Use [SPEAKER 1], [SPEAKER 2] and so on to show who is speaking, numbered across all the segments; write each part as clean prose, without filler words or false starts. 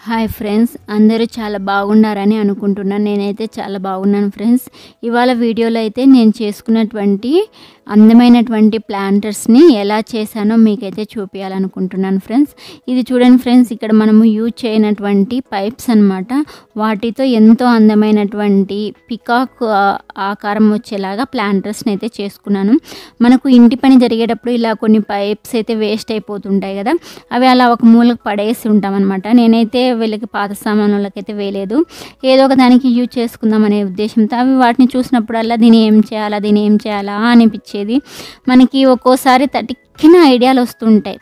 [SPEAKER 1] Hi friends, అందరూ చాలా బాగున్నారని అనుకుంటున్నాను. నేనైతే చాలా బాగున్నాను ఫ్రెండ్స్. ఇవాళ వీడియోలో అయితే నేను చేసుకున్నటువంటి అందమైనటువంటి ప్లాంటర్స్ని ఎలా చేశానో మీకైతే చూపించాలనుకుంటున్నాను ఫ్రెండ్స్. ఇది చూడండి ఫ్రెండ్స్, ఇక్కడ మనము యూజ్ చేయనటువంటి పైప్స్ అన్నమాట. వాటితో ఎంతో అందమైనటువంటి పికాక్ ఆకారం వచ్చేలాగా ప్లాంటర్స్ని అయితే చేసుకున్నాను. మనకు ఇంటి పని జరిగేటప్పుడు ఇలా కొన్ని పైప్స్ అయితే వేస్ట్ అయిపోతుంటాయి కదా, అవి అలా ఒక మూలకు పడేసి ఉంటాం అనమాట. నేనైతే వీళ్ళకి పాత సామాన్లకైతే వేయలేదు, ఏదో ఒక దానికి యూజ్ చేసుకుందాం అనే ఉద్దేశంతో అవి వాటిని చూసినప్పుడల్లా దీన్ని ఏం చేయాలా అనిపించేది. మనకి ఒక్కోసారి తటిక్కిన ఐడియాలు వస్తుంటాయి,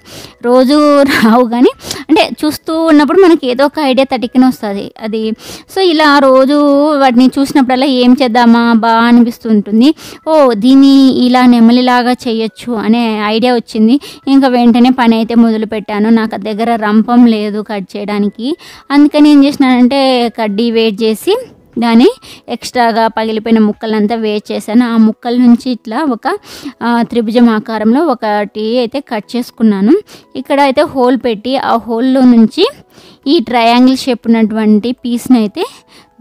[SPEAKER 1] రోజు రావు కానీ అంటే చూస్తూ ఉన్నప్పుడు మనకి ఏదో ఒక ఐడియా తటిక్కిన వస్తుంది అది. సో ఇలా రోజు వాటిని చూసినప్పుడల్లా ఏం చేద్దామా బాగా అనిపిస్తుంటుంది. దీన్ని ఇలా నెమలిలాగా చేయొచ్చు అనే ఐడియా వచ్చింది. ఇంకా వెంటనే పని అయితే మొదలు పెట్టాను. నాకు దగ్గర రంపం లేదు కట్ చేయడానికి, అందుకని ఏం చేసినానంటే కడ్డీ వేట్ చేసి దాన్ని ఎక్స్ట్రాగా పగిలిపోయిన ముక్కలంతా వేస్ట్ చేశాను. ఆ ముక్కల నుంచి ఇట్లా ఒక త్రిభుజం ఆకారంలో ఒకటి అయితే కట్ చేసుకున్నాను. ఇక్కడ అయితే హోల్ పెట్టి ఆ హోల్లో నుంచి ఈ ట్రయాంగిల్ షేప్ ఉన్నటువంటి పీస్ని అయితే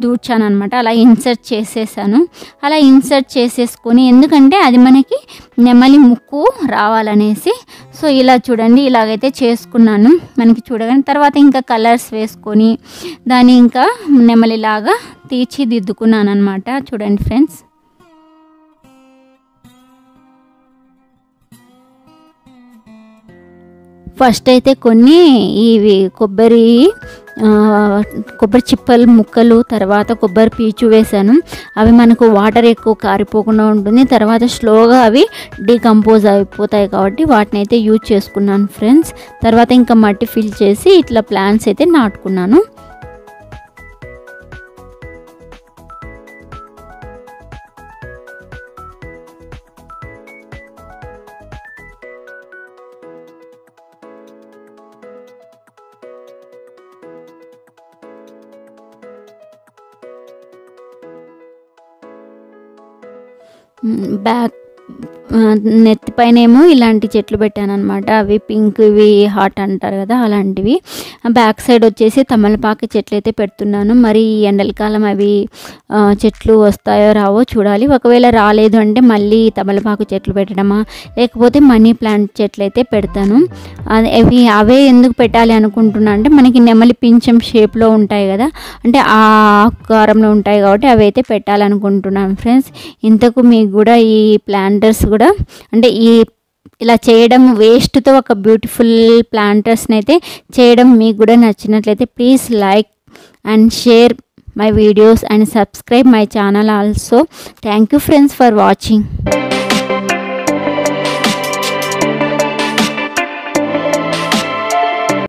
[SPEAKER 1] దూర్చాను అనమాట. అలా ఇన్సర్ట్ చేసేసాను. అలా ఇన్సర్ట్ చేసేసుకొని, ఎందుకంటే అది మనకి నెమలి ముక్కు రావాలనేసి. సో ఇలా చూడండి, ఇలాగైతే చేసుకున్నాను. మనకి చూడగానే తర్వాత ఇంకా కలర్స్ వేసుకొని దాన్ని ఇంకా నెమలిలాగా తీర్చిదిద్దుకున్నాను అనమాట. చూడండి ఫ్రెండ్స్. ఫస్ట్ అయితే కొన్ని ఇవి కొబ్బరి చిప్పలు ముక్కలు, తర్వాత కొబ్బరి పీచు వేసాను. అవి మనకు వాటర్ ఎక్కువ కారిపోకుండా ఉంటుంది. తర్వాత స్లోగా అవి డీకంపోజ్ అయిపోతాయి కాబట్టి వాటిని అయితే యూజ్ చేసుకున్నాను ఫ్రెండ్స్. తర్వాత ఇంకా మట్టి ఫిల్ చేసి ఇట్లా ప్లాంట్స్ అయితే నాటుకున్నాను. నెత్తి పైన ఏమో ఇలాంటి చెట్లు పెట్టాను అనమాట. అవి పింక్, ఇవి హాట్ అంటారు కదా, అలాంటివి. బ్యాక్ సైడ్ వచ్చేసి తమలపాకు చెట్లు అయితే పెడుతున్నాను. మరి ఎండలకాలం అవి చెట్లు వస్తాయో రావో చూడాలి. ఒకవేళ రాలేదు అంటే మళ్ళీ తమలపాకు చెట్లు పెట్టడమా, లేకపోతే మనీ ప్లాంట్ చెట్లు అయితే పెడతాను. అవే ఎందుకు పెట్టాలి అనుకుంటున్నా అంటే, మనకి నెమలి పింఛం షేప్లో ఉంటాయి కదా, అంటే ఆ ఆకారంలో ఉంటాయి కాబట్టి అవి అయితే పెట్టాలనుకుంటున్నాను ఫ్రెండ్స్. ఇంతకు మీకు కూడా ఈ ప్లాంటర్స్ కూడా అంటే ఇలా చేయడం వేస్ట్తో ఒక బ్యూటిఫుల్ ప్లాంటర్స్ని అయితే చేయడం మీకు కూడా నచ్చినట్లయితే please like and share my videos and subscribe my channel also. Thank you friends for watching.